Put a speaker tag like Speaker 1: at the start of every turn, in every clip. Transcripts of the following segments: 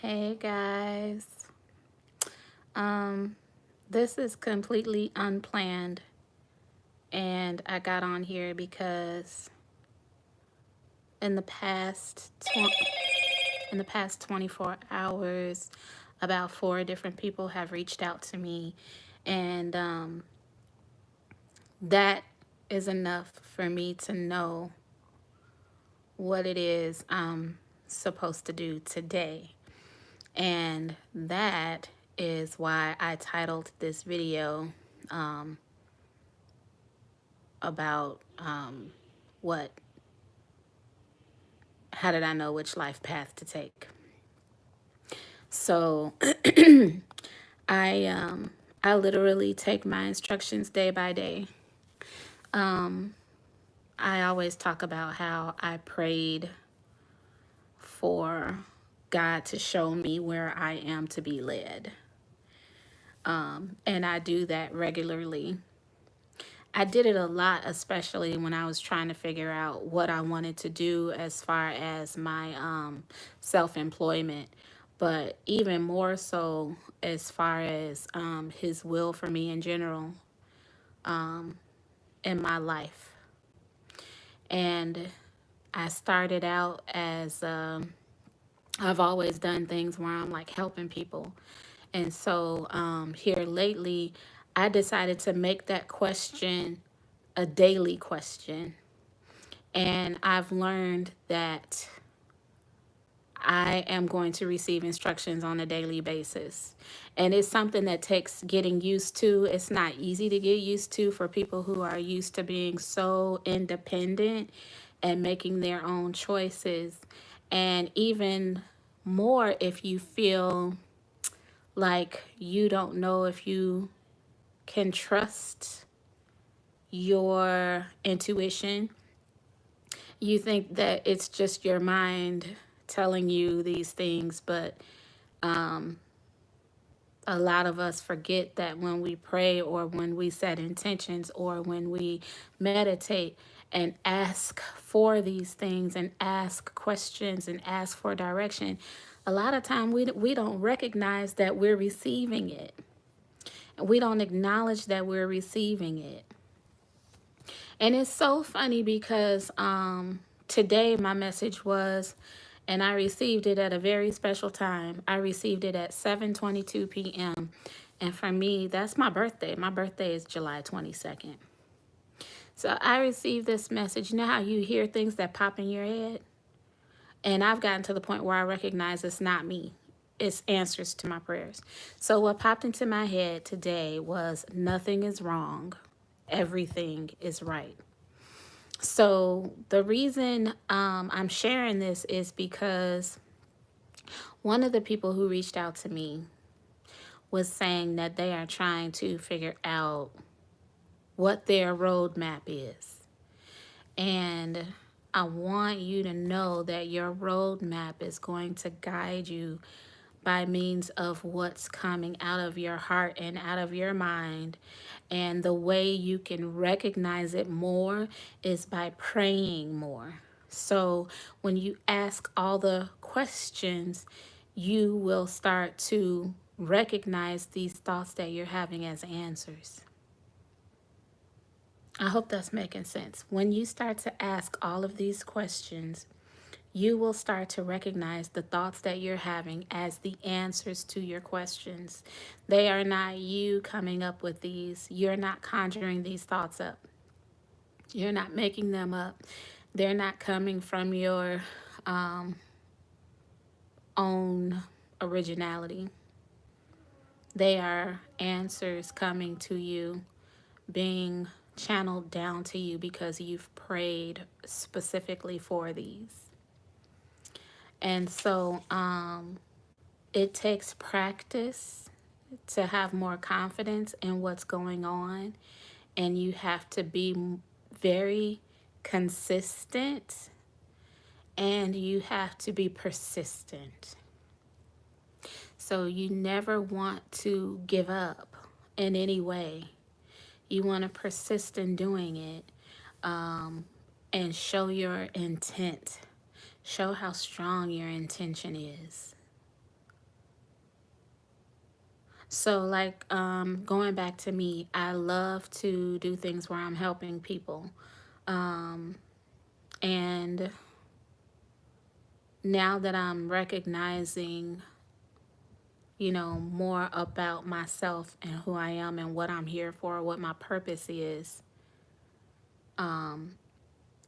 Speaker 1: Hey guys. This is completely unplanned, and I got on here because in the past 24 hours, about 4 different people have reached out to me, and that is enough for me to know what it is I'm supposed to do today. And that is why I titled this video about how did I know which life path to take. So I I literally take my instructions day by day. I always talk about how I prayed for God to show me where I am to be led. And I do that regularly. I did it a lot, especially when I was trying to figure out what I wanted to do as far as my self-employment, but even more so as far as his will for me in general in my life. And I started out as I've always done things where I'm like helping people. And so here lately, I decided to make that question a daily question. And I've learned that I am going to receive instructions on a daily basis. And it's something that takes getting used to. It's not easy to get used to for people who are used to being so independent and making their own choices. And even more if you feel like you don't know if you can trust your intuition. You think that it's just your mind telling you these things, but a lot of us forget that when we pray or when we set intentions or when we meditate and ask for these things and ask questions and ask for direction, a lot of time we don't recognize that we're receiving it. We don't acknowledge that we're receiving it. And it's so funny because today my message was, and I received it at a very special time. I received it at 7:22 p.m. And for me, that's my birthday. My birthday is July 22nd. So I received this message. You know how you hear things that pop in your head? And I've gotten to the point where I recognize it's not me. It's answers to my prayers. So what popped into my head today was nothing is wrong. Everything is right. So the reason I'm sharing this is because one of the people who reached out to me was saying that they are trying to figure out what their roadmap is. And I want you to know that your roadmap is going to guide you by means of what's coming out of your heart and out of your mind. And the way you can recognize it more is by praying more. So when you ask all the questions, you will start to recognize these thoughts that you're having as answers. I hope that's making sense. When you start to ask all of these questions, you will start to recognize the thoughts that you're having as the answers to your questions. They are not you coming up with these. You're not conjuring these thoughts up. You're not making them up. They're not coming from your own originality. They are answers coming to you, being channeled down to you because you've prayed specifically for these. And so it takes practice to have more confidence in what's going on. And you have to be very consistent and you have to be persistent. So you never want to give up in any way. You want to persist in doing it and show your intent. Show how strong your intention is. So, like, going back to me, I love to do things where I'm helping people. Um, and now that I'm recognizing, more about myself and who I am and what I'm here for, what my purpose is,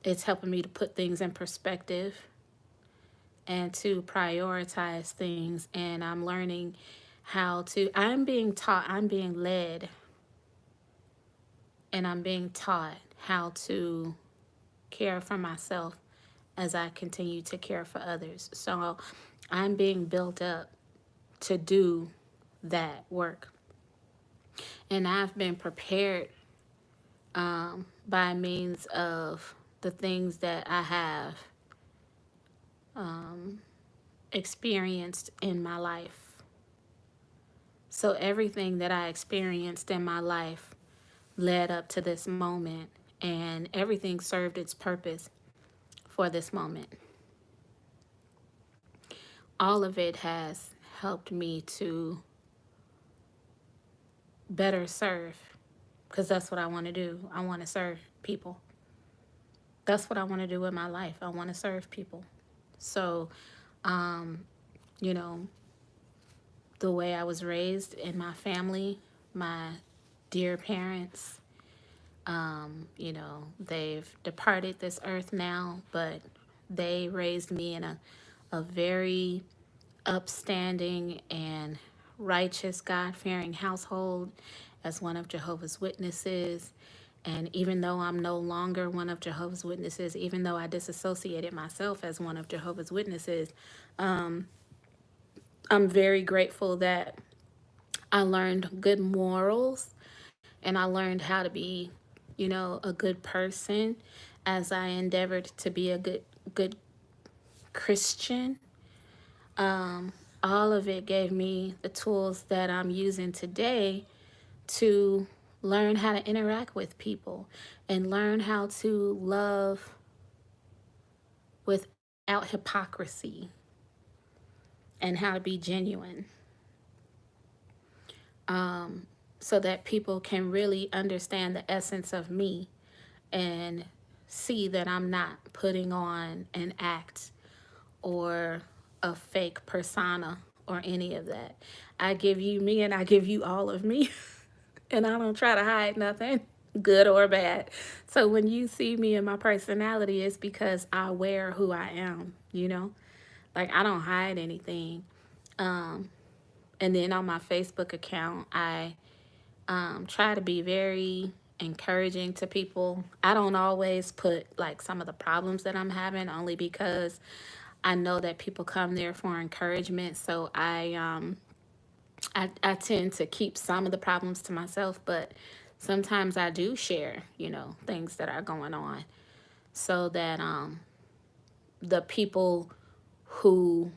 Speaker 1: it's helping me to put things in perspective and to prioritize things. And I'm learning I'm being taught, I'm being led, and I'm being taught how to care for myself as I continue to care for others. So I'm being built up to do that work. And I've been prepared by means of the things that I have experienced in my life. So everything that I experienced in my life led up to this moment, and everything served its purpose for this moment. All of it has helped me to better serve, because that's what I want to do. I want to serve people. That's what I want to do with my life. I want to serve people. So, you know, the way I was raised in my family, my dear parents, they've departed this earth now, but they raised me in a very upstanding and righteous, God-fearing household as one of Jehovah's Witnesses. And even though I'm no longer one of Jehovah's Witnesses, even though I disassociated myself as one of Jehovah's Witnesses, I'm very grateful that I learned good morals and I learned how to be, a good person as I endeavored to be a good Christian. All of it gave me the tools that I'm using today to learn how to interact with people and learn how to love without hypocrisy and how to be genuine, so that people can really understand the essence of me and see that I'm not putting on an act or a fake persona or any of that. I give you me and I give you all of me. And I don't try to hide nothing, good or bad. So when you see me and my personality, it's because I wear who I am. Like, I don't hide anything. And then on my Facebook account, I try to be very encouraging to people. I don't always put like some of the problems that I'm having, only because I know that people come there for encouragement. So I tend to keep some of the problems to myself, but sometimes I do share, things that are going on, so that the people who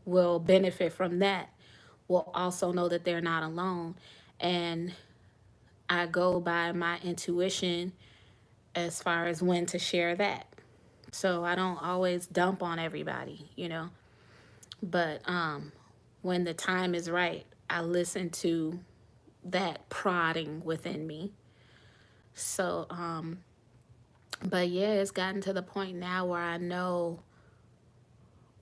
Speaker 1: will benefit from that will also know that they're not alone. And I go by my intuition as far as when to share that. So I don't always dump on everybody. But when the time is right, I listen to that prodding within me. So, but yeah, it's gotten to the point now where I know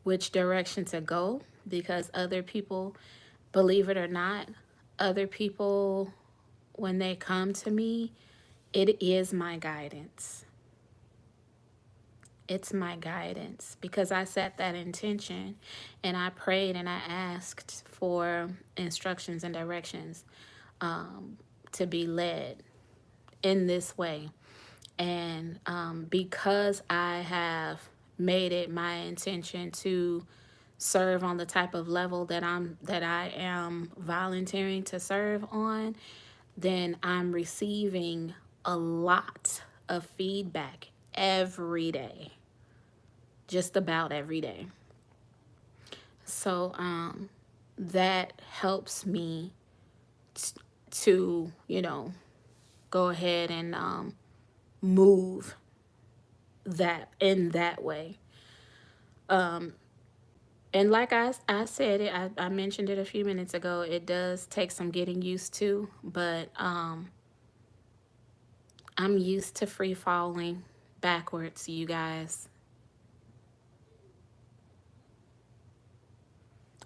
Speaker 1: which direction to go, because other people, believe it or not, other people, when they come to me, it is my guidance. It's my guidance because I set that intention and I prayed and I asked for instructions and directions, to be led in this way. And because I have made it my intention to serve on the type of level that I am volunteering to serve on, then I'm receiving a lot of feedback every day, just about every day. So that helps me to, go ahead and move that in that way. And like I said it, I mentioned it a few minutes ago, it does take some getting used to, but I'm used to free falling backwards, you guys.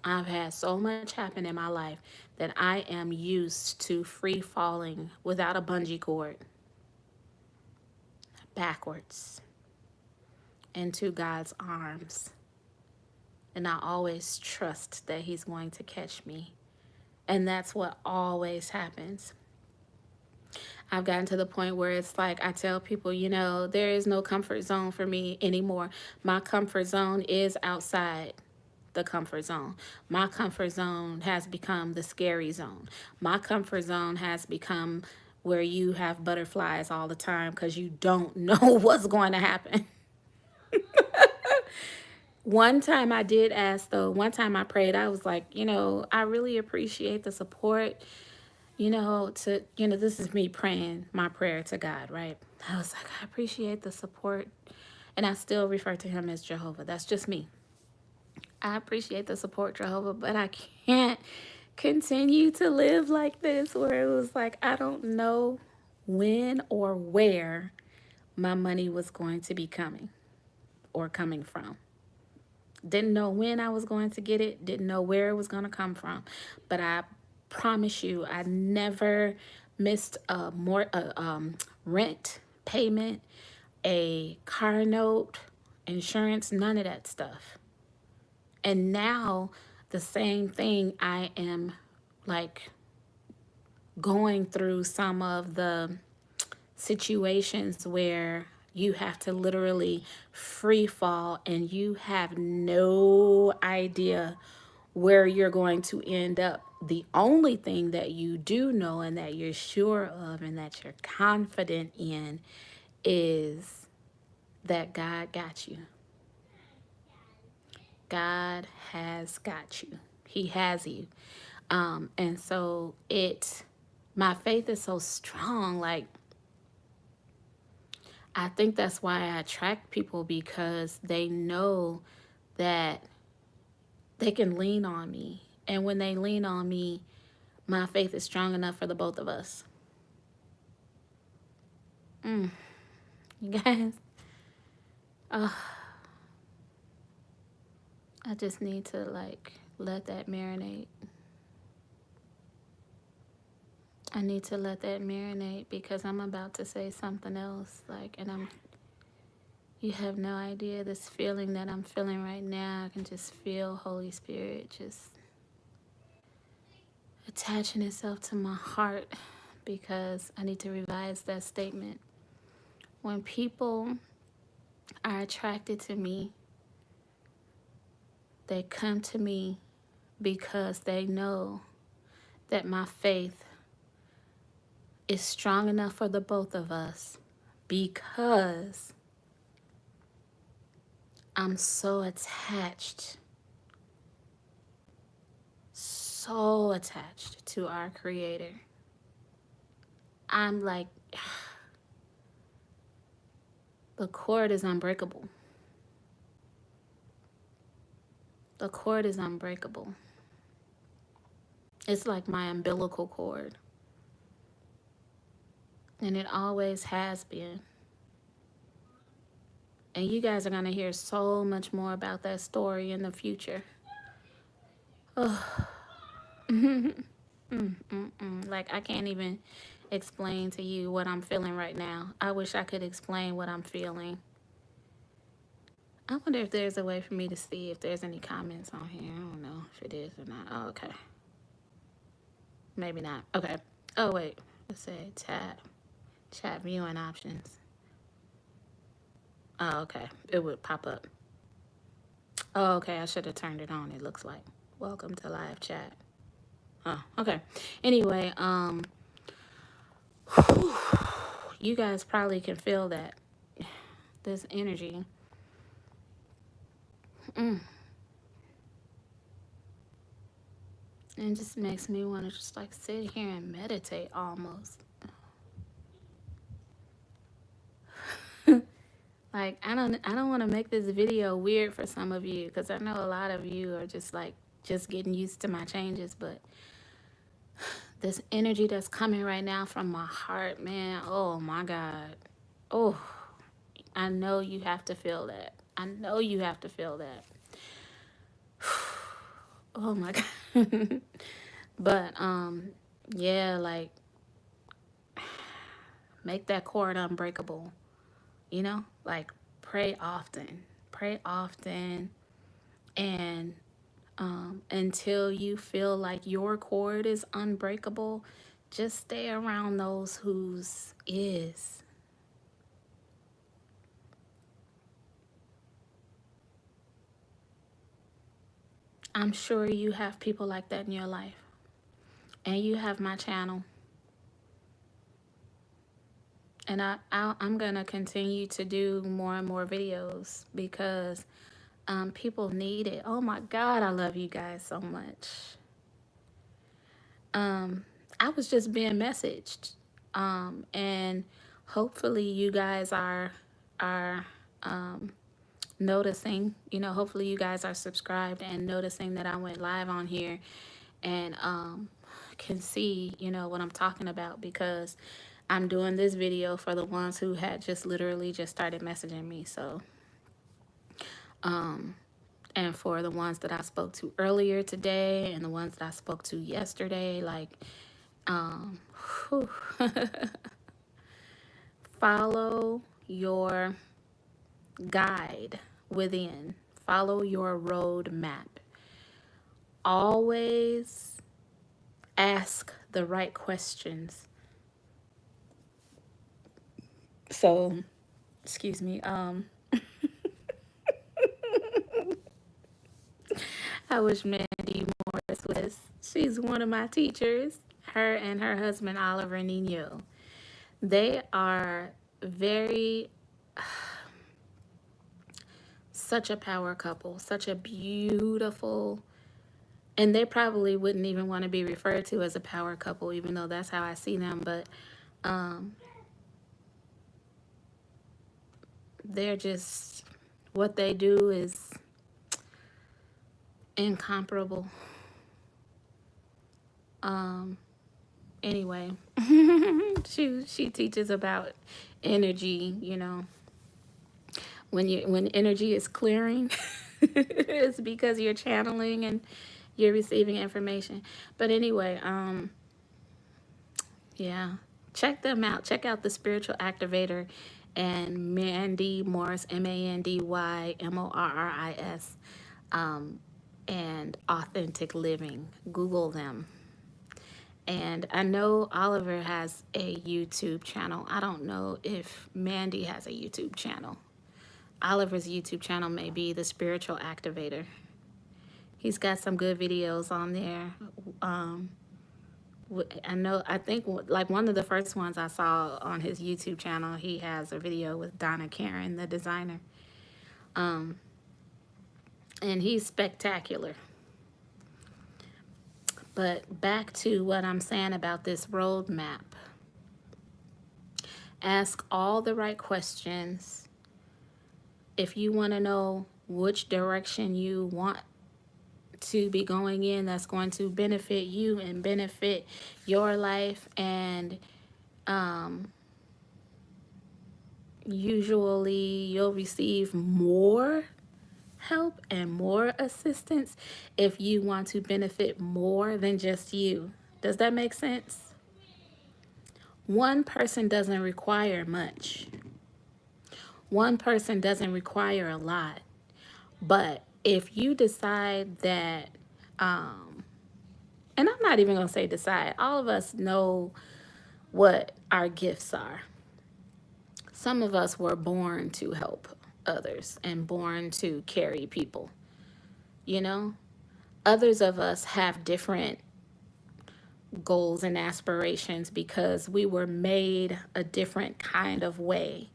Speaker 1: I've had so much happen in my life that I am used to free falling without a bungee cord backwards into God's arms. And I always trust that He's going to catch me. And that's what always happens. I've gotten to the point where it's like I tell people, you know, there is no comfort zone for me anymore. My comfort zone is outside the comfort zone. My comfort zone has become the scary zone. My comfort zone has become where you have butterflies all the time because you don't know what's going to happen. One time I did ask, though, one time I prayed, I was like, you know, I really appreciate the support, this is me praying my prayer to God, right? I was like, I appreciate the support. And I still refer to Him as Jehovah. That's just me. I appreciate the support, Jehovah, but I can't continue to live like this where it was like, I don't know when or where my money was going to be coming or coming from. Didn't know when I was going to get it, didn't know where it was going to come from. But I promise you, I never missed rent payment, a car note, insurance, none of that stuff. And now the same thing, I am like going through some of the situations where you have to literally free fall and you have no idea where you're going to end up. The only thing that you do know and that you're sure of and that you're confident in is that God got you. God has got you. He has you. And so my faith is so strong. Like, I think that's why I attract people, because they know that they can lean on me. And when they lean on me, my faith is strong enough for the both of us. You guys, I just need to let that marinate. I need to let that marinate because I'm about to say something else. You have no idea this feeling that I'm feeling right now. I can just feel Holy Spirit just attaching itself to my heart because I need to revise that statement. When people are attracted to me, they come to me because they know that my faith is strong enough for the both of us, because I'm so attached to our Creator. I'm like, the cord is unbreakable. The cord is unbreakable. It's like my umbilical cord. And it always has been. And you guys are going to hear so much more about that story in the future. Oh. Like, I can't even explain to you what I'm feeling right now. I wish I could explain what I'm feeling. I wonder if there's a way for me to see if there's any comments on here. I don't know if it is or not. Oh, okay. Maybe not. Okay. Oh, wait. Let's say chat viewing options. Oh, okay. It would pop up. Oh, okay. I should have turned it on, it looks like. Welcome to live chat. Oh, okay. Anyway, you guys probably can feel that. This energy. It just makes me want to just sit here and meditate almost. Like, I don't want to make this video weird for some of you, because I know a lot of you are just like just getting used to my changes, but this energy that's coming right now from my heart, man, oh my God. Oh, I know you have to feel that. I know you have to feel that. Oh my God. But yeah, like, make that cord unbreakable. You know, like, pray often. Pray often, and until you feel like your cord is unbreakable, just stay around those whose is. I'm sure you have people like that in your life. And you have my channel. And I'm going to continue to do more and more videos, because people need it. Oh my God, I love you guys so much. I was just being messaged. And hopefully you guys are noticing, hopefully you guys are subscribed and noticing that I went live on here, and can see, what I'm talking about, because I'm doing this video for the ones who had just literally just started messaging me. So, and for the ones that I spoke to earlier today and the ones that I spoke to yesterday, like, whew. Follow your guide within. Follow your road map. Always ask the right questions. So, excuse me, I wish Mandy Morris was. She's one of my teachers. Her and her husband, Oliver Nino. They are very, such a power couple, such a beautiful, and they probably wouldn't even want to be referred to as a power couple, even though that's how I see them. But they're just, what they do is incomparable. Anyway, she teaches about energy, when energy is clearing, it's because you're channeling and you're receiving information. But anyway, yeah, check them out. Check out the Spiritual Activator and Mandy Morris, MandyMorris, and Authentic Living. Google them. And I know Oliver has a YouTube channel. I don't know if Mandy has a YouTube channel. Oliver's YouTube channel may be the Spiritual Activator. He's got some good videos on there. I think like one of the first ones I saw on his YouTube channel, he has a video with Donna Karen, the designer. And he's spectacular. But back to what I'm saying about this roadmap. Ask all the right questions. If you want to know which direction you want to be going in, that's going to benefit you and benefit your life, and usually you'll receive more help and more assistance if you want to benefit more than just you. Does that make sense? One person doesn't require much. One person doesn't require a lot. But if you decide that, and I'm not even going to say decide, all of us know what our gifts are. Some of us were born to help others and born to carry people, Others of us have different goals and aspirations because we were made a different kind of way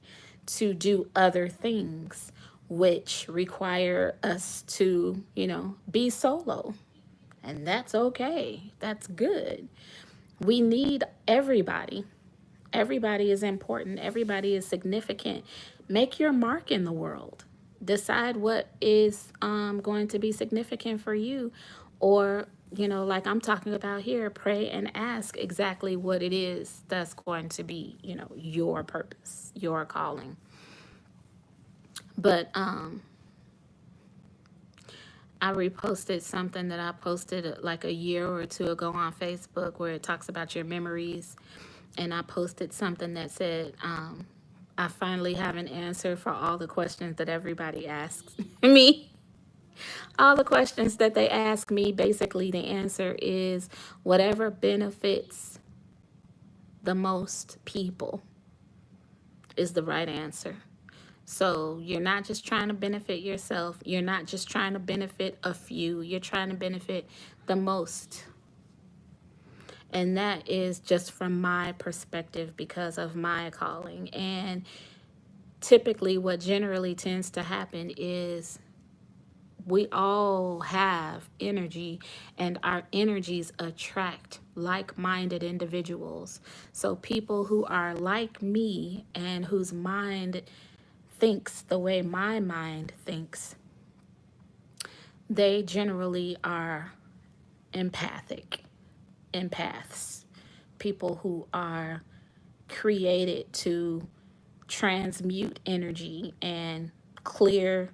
Speaker 1: to do other things, which require us to, be solo. And that's okay. That's good. We need everybody. Everybody is important. Everybody is significant. Make your mark in the world. Decide what is going to be significant for you. Or, like I'm talking about here, pray and ask exactly what it is that's going to be, your purpose, your calling. But I reposted something that I posted like a year or two ago on Facebook where it talks about your memories. And I posted something that said, I finally have an answer for all the questions that everybody asks me. All the questions that they ask me, basically, the answer is whatever benefits the most people is the right answer. So you're not just trying to benefit yourself. You're not just trying to benefit a few. You're trying to benefit the most. And that is just from my perspective because of my calling. And typically what generally tends to happen is we all have energy, and our energies attract like-minded individuals. So people who are like me and whose mind thinks the way my mind thinks, they generally are empathic, empaths, people who are created to transmute energy and clear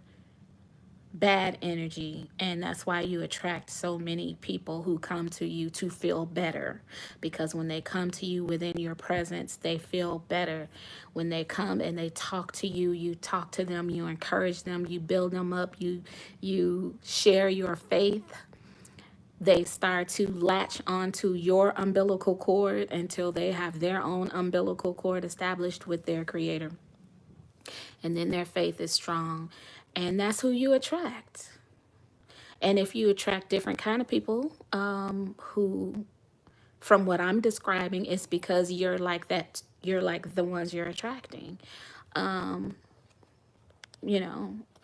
Speaker 1: bad energy. And that's why you attract so many people who come to you to feel better, because when they come to you within your presence, they feel better. When they come and they talk to you, you talk to them, you encourage them, you build them up, you share your faith. They start to latch onto your umbilical cord until they have their own umbilical cord established with their creator. And then their faith is strong. And that's who you attract. And if you attract different kind of people who, from what I'm describing, it's because you're like that. You're like the ones you're attracting.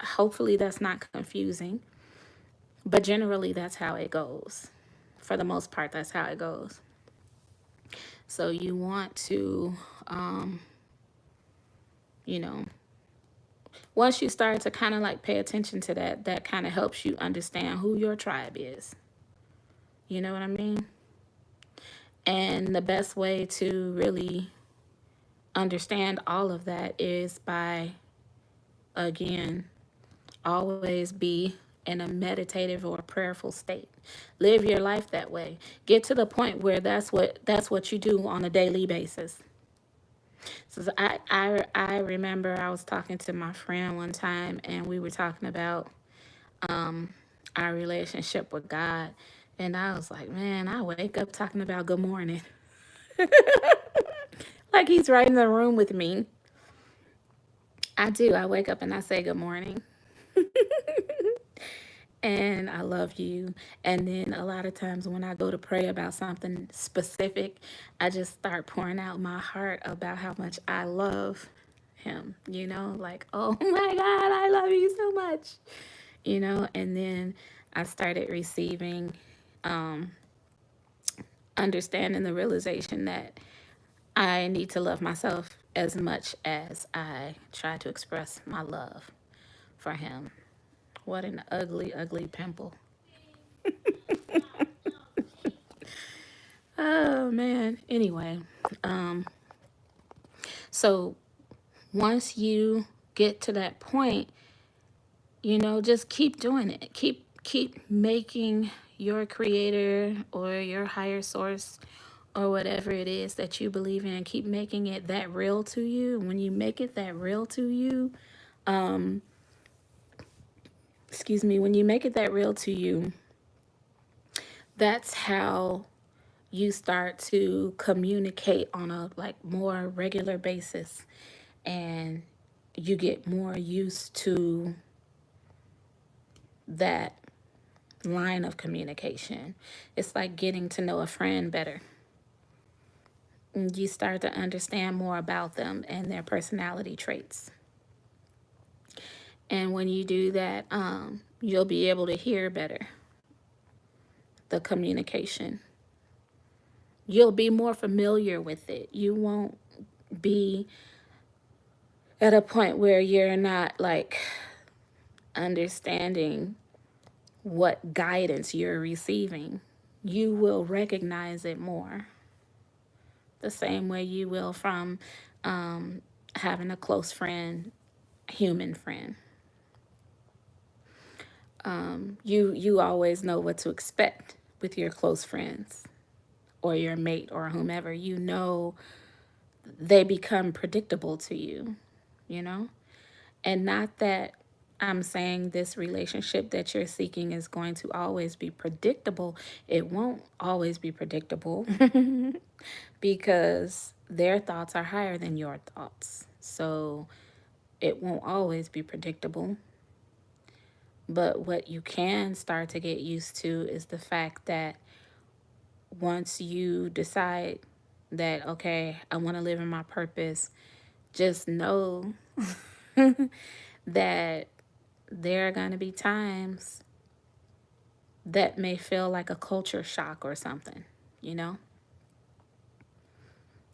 Speaker 1: Hopefully that's not confusing. But generally, that's how it goes. For the most part, that's how it goes. So you want to, you know, once you start to kind of like pay attention to that, that kind of helps you understand who your tribe is. You know what I mean? And the best way to really understand all of that is by, again, always be in a meditative or a prayerful state. Live your life that way. Get to the point where that's what you do on a daily basis. So I remember I was talking to my friend one time, and we were talking about our relationship with God. And I was like, man, I wake up talking about good morning. Like he's right in the room with me. I do. I wake up and I say good morning. And I love you. And then a lot of times when I go to pray about something specific, I just start pouring out my heart about how much I love him, like, oh my God, I love you so much, and then I started receiving, understanding the realization that I need to love myself as much as I try to express my love for him. What an ugly, ugly pimple. Oh man. Anyway, so once you get to that point, just keep doing it. Keep making your creator or your higher source or whatever it is that you believe in, keep making it that real to you. When you make it that real to you, when you make it that real to you, that's how you start to communicate on a more regular basis, and you get more used to that line of communication. It's like getting to know a friend better. And you start to understand more about them and their personality traits. And when you do that, you'll be able to hear better the communication. You'll be more familiar with it. You won't be at a point where you're not like understanding what guidance you're receiving, you will recognize it more. The same way you will from having a close friend, human friend. You always know what to expect with your close friends or your mate or whomever. You know they become predictable to you, you know? And not that I'm saying this relationship that you're seeking is going to always be predictable. It won't always be predictable because their thoughts are higher than your thoughts. So it won't always be predictable. But what you can start to get used to is the fact that once you decide that, okay, I want to live in my purpose, just know that there are going to be times that may feel like a culture shock or something, you know?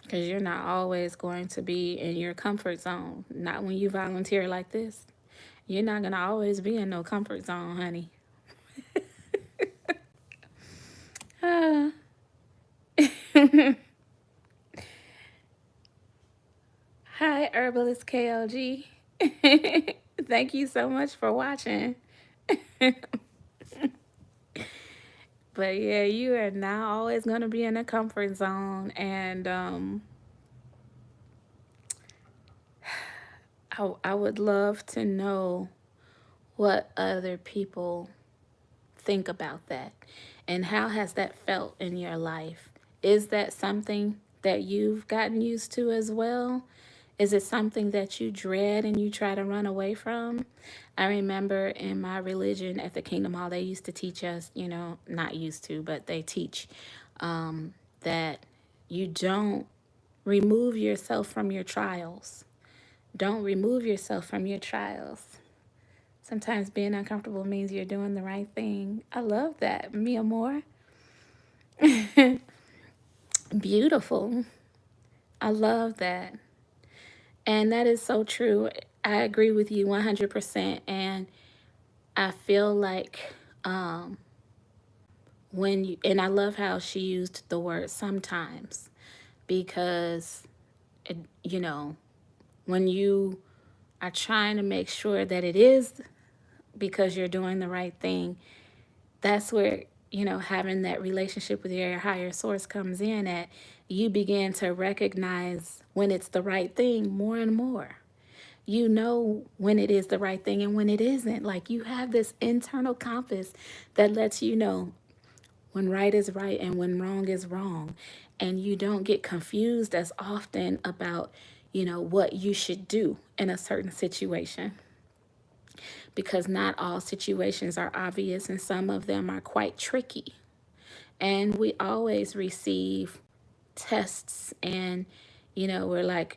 Speaker 1: Because you're not always going to be in your comfort zone. Not when you volunteer like this. You're not going to always be in no comfort zone, honey. Hi, Herbalist KLG. Thank you so much for watching. But yeah, you are not always going to be in a comfort zone. And I would love to know what other people think about that. And how has that felt in your life? Is that something that you've gotten used to as well? Is it something that you dread and you try to run away from? I remember in my religion at the Kingdom Hall, they used to teach us, you know, not used to, but they teach that you don't remove yourself from your trials. Don't remove yourself from your trials. Sometimes being uncomfortable means you're doing the right thing. I love that, Mia Moore. Beautiful. I love that. And that is so true. I agree with you 100%. And I feel like when you, and I love how she used the word sometimes, because, you know, when you are trying to make sure that it is because you're doing the right thing, that's where, you know, having that relationship with your higher source comes in at. You begin to recognize when it's the right thing more and more. You know when it is the right thing and when it isn't. Like, you have this internal compass that lets you know when right is right and when wrong is wrong. And you don't get confused as often about, you know, what you should do in a certain situation. Because not all situations are obvious and some of them are quite tricky. And we always receive tests, and, you know, we're like,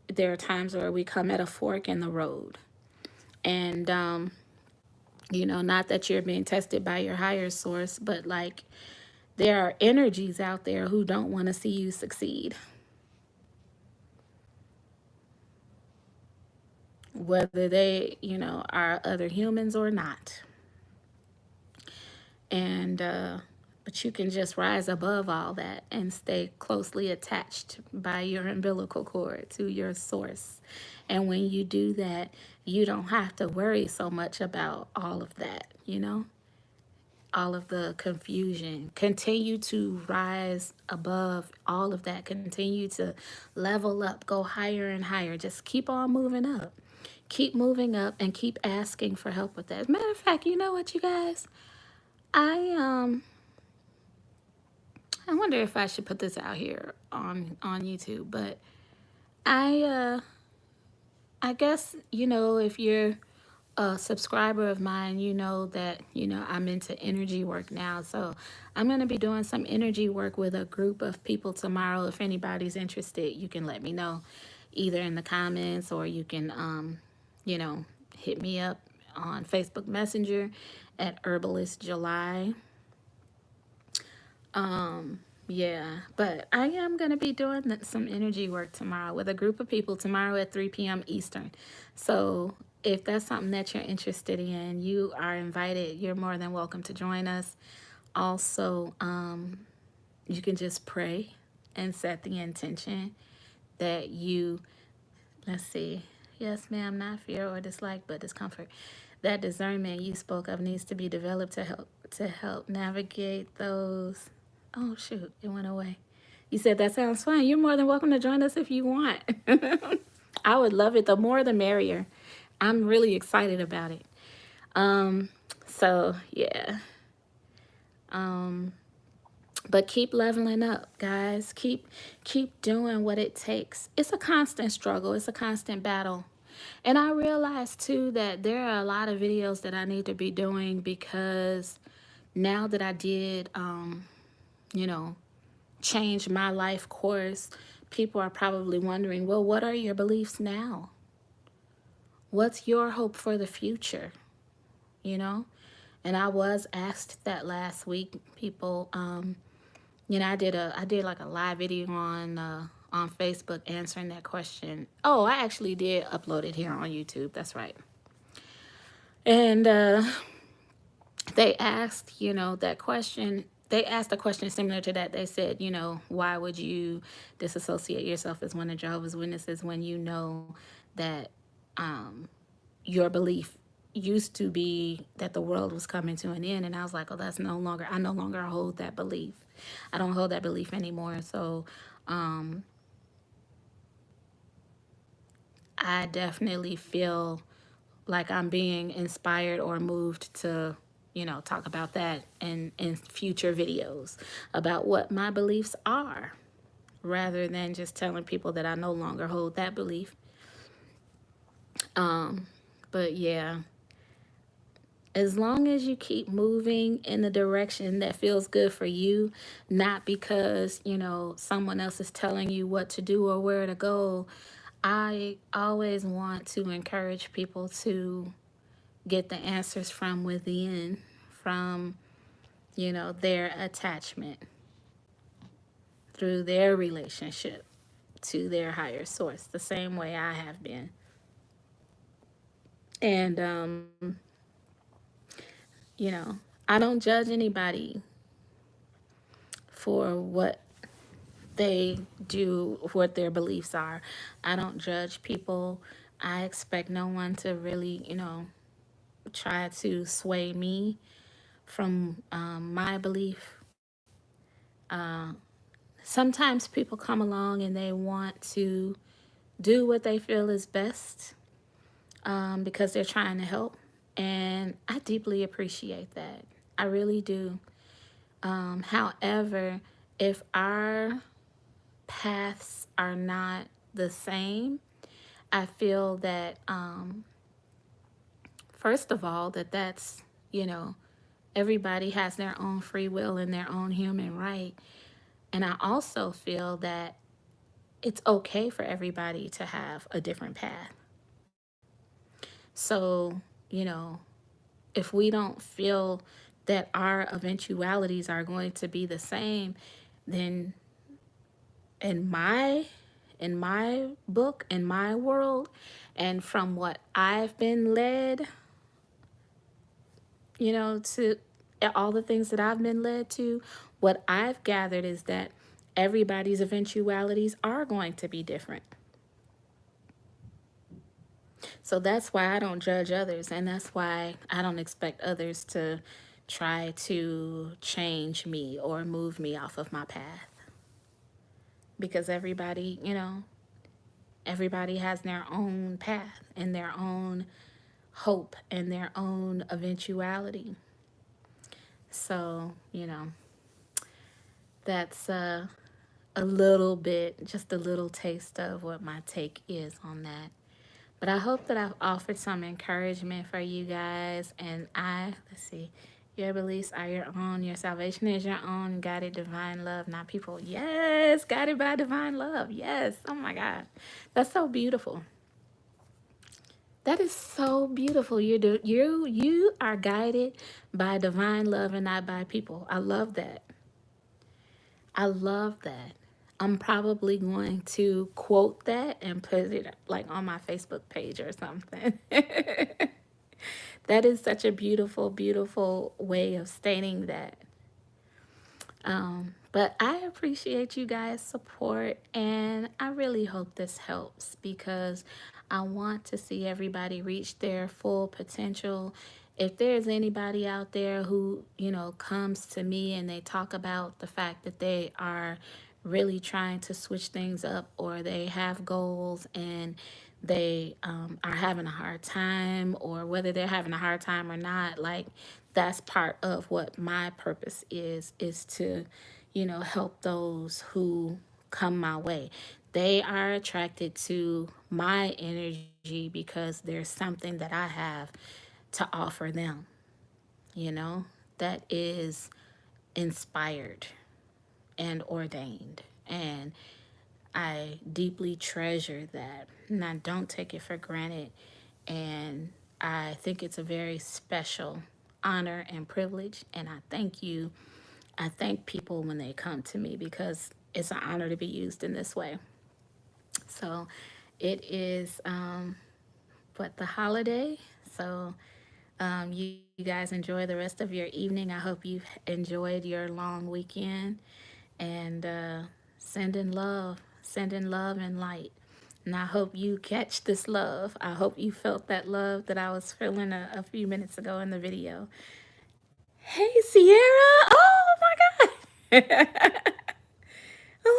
Speaker 1: there are times where we come at a fork in the road. And, you know, not that you're being tested by your higher source, but like, there are energies out there who don't want to see you succeed, whether they, you know, are other humans or not. And, but you can just rise above all that and stay closely attached by your umbilical cord to your source. And when you do that, you don't have to worry so much about all of that, you know, all of the confusion. Continue to rise above all of that. Continue to level up, go higher and higher. Just keep on moving up. Keep moving up and keep asking for help with that. As a matter of fact, you know what, you guys? I I wonder if I should put this out here on YouTube, but I I guess, you know, if you're a subscriber of mine, you know that, you know, I'm into energy work now. So I'm going to be doing some energy work with a group of people tomorrow. If anybody's interested, you can let me know either in the comments, or you can, you know, hit me up on Facebook Messenger at Herbalist July. Yeah, but I am going to be doing some energy work tomorrow with a group of people tomorrow at 3 p.m. Eastern. So if that's something that you're interested in, you are invited. You're more than welcome to join us. Also, you can just pray and set the intention that you, let's see, yes, ma'am, not fear or dislike, but discomfort. That discernment you spoke of needs to be developed to help navigate those. Oh shoot, it went away. You said that sounds fun. You're more than welcome to join us if you want. I would love it. The more the merrier. I'm really excited about it. So yeah. But keep leveling up, guys. Keep doing what it takes. It's a constant struggle. It's a constant battle. And I realize too that there are a lot of videos that I need to be doing because now that I did you know, change my life course, people are probably wondering, well, what are your beliefs now? What's your hope for the future? You know? And I was asked that last week. People, I did like a live video on Facebook answering that question. Oh, I actually did upload it here on YouTube. That's right. And they asked, that question. They asked a question similar to that. They said, why would you disassociate yourself as one of Jehovah's Witnesses when you know that your belief used to be that the world was coming to an end? And I was like, oh, I no longer hold that belief. I don't hold that belief anymore. So I definitely feel like I'm being inspired or moved to, talk about that in future videos about what my beliefs are, rather than just telling people that I no longer hold that belief. But yeah, as long as you keep moving in the direction that feels good for you, not because, someone else is telling you what to do or where to go, I always want to encourage people to get the answers from within, from, their attachment, through their relationship to their higher source, the same way I have been. And, I don't judge anybody for what they do, what their beliefs are. I don't judge people. I expect no one to really, try to sway me from my belief. Sometimes people come along and they want to do what they feel is best because they're trying to help. And I deeply appreciate that. I really do. However, if our paths are not the same, I feel that, first of all, that's, everybody has their own free will and their own human right. And I also feel that it's okay for everybody to have a different path. So, if we don't feel that our eventualities are going to be the same, then in my book, in my world, and from what I've been led, to all the things that I've been led to, what I've gathered is that everybody's eventualities are going to be different. So that's why I don't judge others, and that's why I don't expect others to try to change me or move me off of my path. Because everybody has their own path and their own hope and their own eventuality. So, that's a little bit, just a little taste of what my take is on that. But I hope that I've offered some encouragement for you guys. And let's see, your beliefs are your own. Your salvation is your own. Guided divine love, not people. Yes, guided by divine love. Yes. Oh my God. That's so beautiful. That is so beautiful. You are guided by divine love and not by people. I love that. I love that. I'm probably going to quote that and put it like on my Facebook page or something. That is such a beautiful, beautiful way of stating that. But I appreciate you guys' support, and I really hope this helps because I want to see everybody reach their full potential. If there's anybody out there who, comes to me and they talk about the fact that they are really trying to switch things up, or they have goals and they are having a hard time, or whether they're having a hard time or not, like, that's part of what my purpose is to, help those who come my way. They are attracted to my energy because there's something that I have to offer them, you know, that is inspired and ordained. And I deeply treasure that, and I don't take it for granted. And I think it's a very special honor and privilege. And I thank you. I thank people when they come to me because it's an honor to be used in this way. So it is, the holiday. So you guys enjoy the rest of your evening. I hope you've enjoyed your long weekend, and sending love and light. And I hope you catch this love. I hope you felt that love that I was feeling a few minutes ago in the video. Hey, Sierra. Oh my God. I'm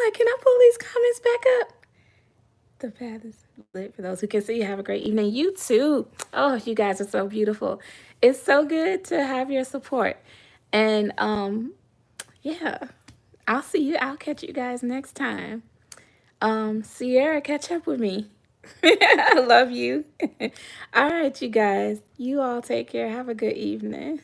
Speaker 1: like, can I pull these comments back up? The path is lit for those who can see. Have a great evening. You too. Oh, you guys are so beautiful. It's so good to have your support. And yeah, I'll see you. I'll catch you guys next time. Sierra, catch up with me. I love you. All right, you guys. You all take care. Have a good evening.